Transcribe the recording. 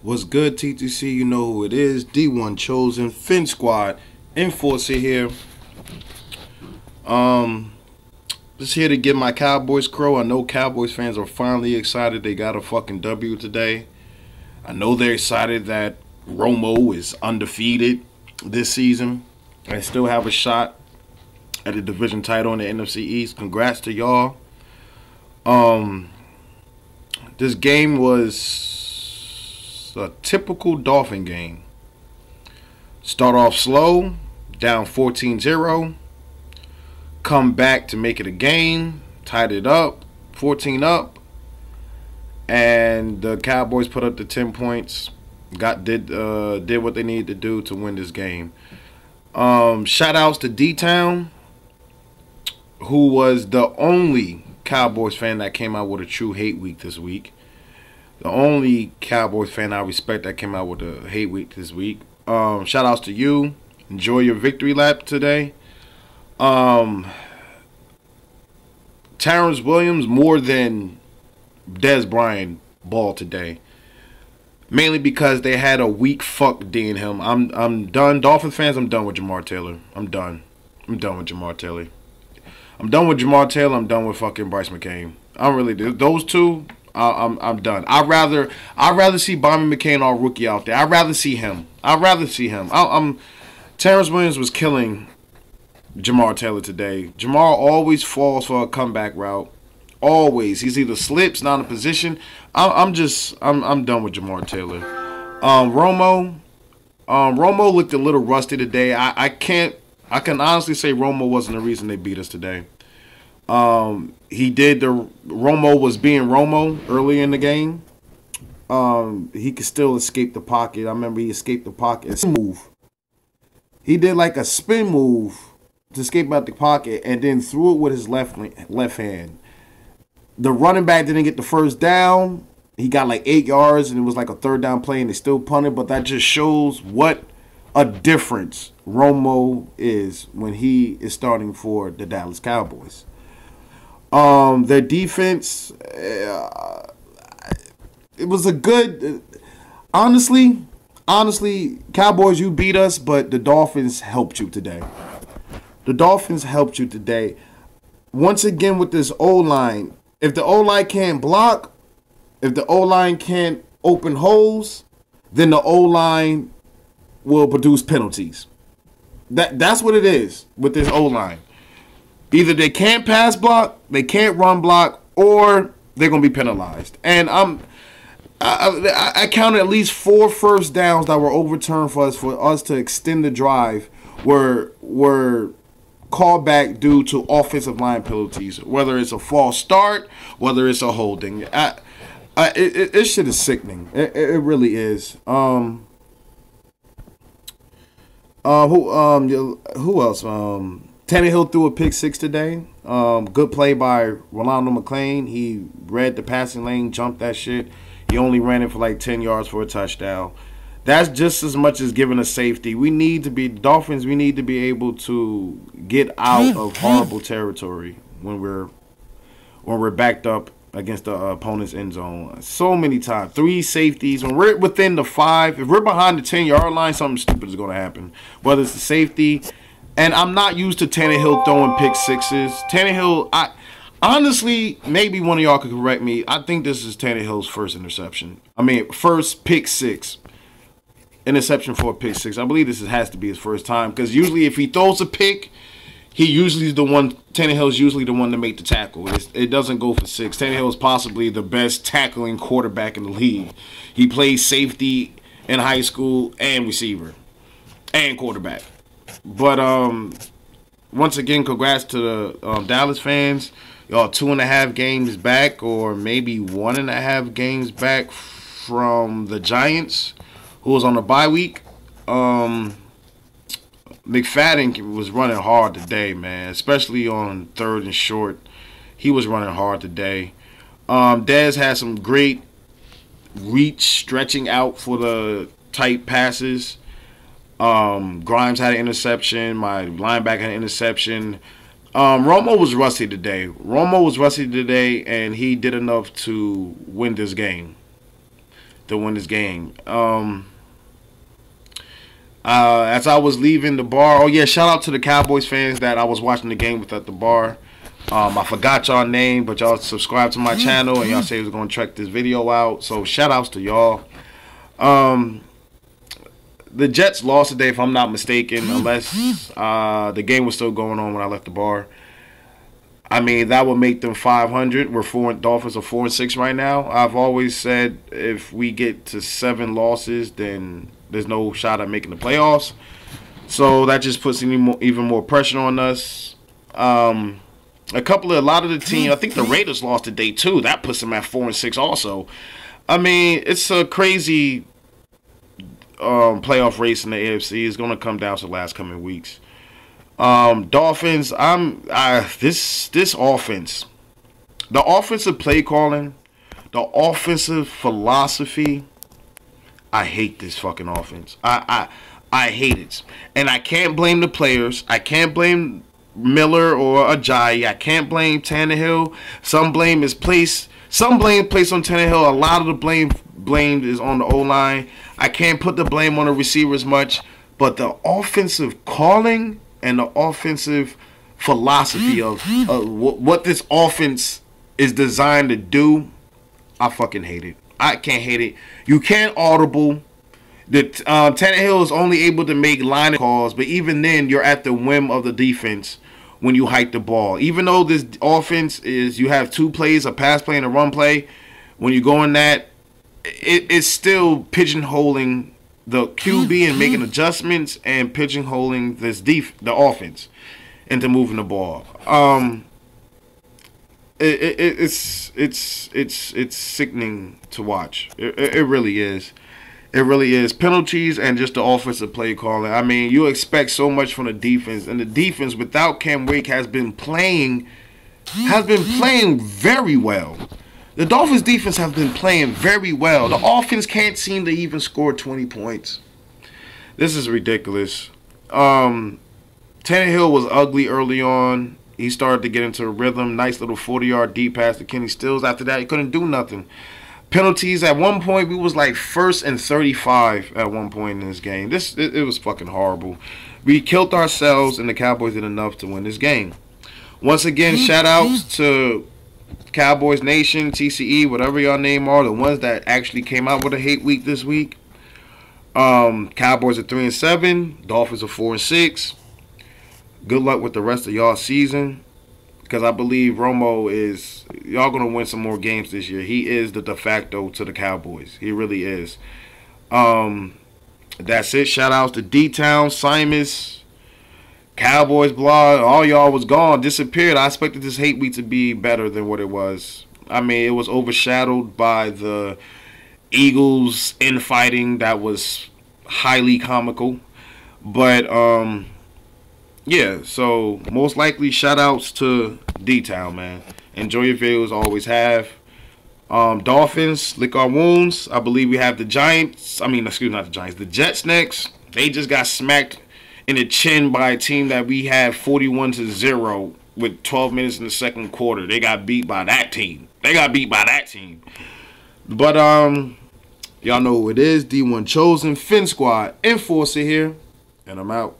What's good, TTC? You know who it is. D1 Chosen, Fin Squad, Enforcer here. Um, just here to get my Cowboys Crow. I know Cowboys fans are finally excited they got a fucking W today. I know they're excited that Romo is undefeated this season and still have a shot at a division title in the NFC East. Congrats to y'all. Um, this game was a typical Dolphin game. Start off slow, down 14-0. Come back to make it a game. Tied it up, 14 up. And the Cowboys put up the 10 points. Did what they needed to do to win this game. Shout outs to D-Town, who was the only Cowboys fan that came out with a true hate week this week. The only Cowboys fan I respect that came out with a hate week this week. Shout outs to you. Enjoy your victory lap today. Terrence Williams more than Dez Bryant ball today. Mainly because they had a weak fuck D in him. I'm done. Dolphins fans, I'm done with Jamar Taylor. I'm done. I'm done with Jamar Taylor. I'm done with Jamar Taylor. I'm done with fucking Bryce McCain. I'm really those two. I'm done. I'd rather see Bobby McCain or rookie out there. I'd rather see him. Terrence Williams was killing Jamar Taylor today. Jamar always falls for a comeback route. Always. He's either slips, not in position. I'm done with Jamar Taylor. Romo looked a little rusty today. I can honestly say Romo wasn't the reason they beat us today. Romo was being Romo early in the game. He could still escape the pocket. I remember he escaped the pocket. He did like a spin move to escape out the pocket and then threw it with his left hand. The running back didn't get the first down. He got like 8 yards and it was like a third down play and they still punted. But that just shows what a difference Romo is when he is starting for the Dallas Cowboys. Their defense, it was a good. Honestly, Cowboys, you beat us, but the Dolphins helped you today. The Dolphins helped you today. Once again with this O-line, if the O-line can't block, if the O-line can't open holes, then the O-line will produce penalties. That's what it is with this O-line. Either they can't pass block, they can't run block, or they're going to be penalized. And I counted at least 4 first downs that were overturned for us to extend the drive were called back due to offensive line penalties, whether it's a false start, whether it's a holding. It shit is sickening. It really is. Who else? Tannehill threw a pick 6 today. Good play by Rolando McClain. He read the passing lane, jumped that shit. He only ran it for like 10 yards for a touchdown. That's just as much as giving a safety. Dolphins, we need to be able to get out of horrible territory when we're backed up against the opponent's end zone. So many times. 3 safeties. When we're within the 5, if we're behind the 10-yard line, something stupid is going to happen. Whether it's the safety. And I'm not used to Tannehill throwing pick 6s. Tannehill, honestly, maybe one of y'all could correct me. I think this is Tannehill's first interception. First pick 6. Interception for a pick 6. I believe has to be his first time. Because usually if he throws a pick, Tannehill's usually the one to make the tackle. It doesn't go for 6. Tannehill is possibly the best tackling quarterback in the league. He played safety in high school and receiver and quarterback. But once again, congrats to the Dallas fans. Y'all 2.5 games back, or maybe 1.5 games back from the Giants, who was on a bye week. McFadden was running hard today, man, especially on 3rd and short. He was running hard today. Dez had some great reach, stretching out for the tight passes. Grimes had an interception. My linebacker had an interception. Romo was rusty today. And he did enough to win this game. to win this game. As I was leaving the bar, oh yeah, shout out to the Cowboys fans that I was watching the game with at the bar. I forgot y'all name, but y'all subscribed to my channel and y'all say was gonna check this video out. So shout outs to y'all. The Jets lost today, if I'm not mistaken, unless the game was still going on when I left the bar. I mean, that would make them 500. Dolphins are 4-6 right now. I've always said if we get to 7 losses, then there's no shot at making the playoffs. So that just puts even more pressure on us. A lot of the team, I think the Raiders lost today too. That puts them at 4-6 also. I mean, it's a crazy playoff race in the AFC. It's going to come down to the last coming weeks. Dolphins, this offense, the offensive play calling, the offensive philosophy, I hate this fucking offense. I hate it. And I can't blame the players. I can't blame Miller or Ajayi. I can't blame Tannehill. Some blame is placed on Tannehill. A lot of the blame is on the O-line. I can't put the blame on the receivers much, but the offensive calling and the offensive philosophy of what this offense is designed to do, I fucking hate it. I can't hate it. You can't audible. Tannehill is only able to make line calls, but even then, you're at the whim of the defense when you hike the ball. Even though this offense is, you have 2 plays, a pass play and a run play, when you go in that, it's still pigeonholing the QB and making adjustments and pigeonholing the offense into moving the ball. It's sickening to watch. It really is. It really is. Penalties and just the offensive play calling. I mean, you expect so much from the defense, and the defense without Cam Wake has been playing very well. The Dolphins defense have been playing very well. The offense can't seem to even score 20 points. This is ridiculous. Tannehill was ugly early on. He started to get into a rhythm. Nice little 40-yard deep pass to Kenny Stills. After that, he couldn't do nothing. Penalties, at one point, we was like 1st and 35 at one point in this game. It was fucking horrible. We killed ourselves, and the Cowboys did enough to win this game. Once again, shout-outs to Cowboys Nation, TCE, whatever y'all name are, the ones that actually came out with a hate week this week. Cowboys are 3-7. Dolphins are 4-6. Good luck with the rest of y'all season, because I believe Romo is, y'all gonna win some more games this year. He is the de facto to the Cowboys. He really is. That's it. Shout outs to D-Town, Simus, Cowboys blog. All y'all was gone, disappeared. I expected this hate week to be better than what it was. I mean, it was overshadowed by the Eagles infighting that was highly comical. But yeah, so most likely shout outs to D-Town, man. Enjoy your videos, always have. Dolphins, lick our wounds. I believe we have the Giants. I mean, excuse me, not the Giants. The Jets next. They just got smacked in the chin by a team that we had 41-0 with 12 minutes in the second quarter. They got beat by that team. But y'all know who it is. D1 Chosen, Fin Squad, Enforcer here, and I'm out.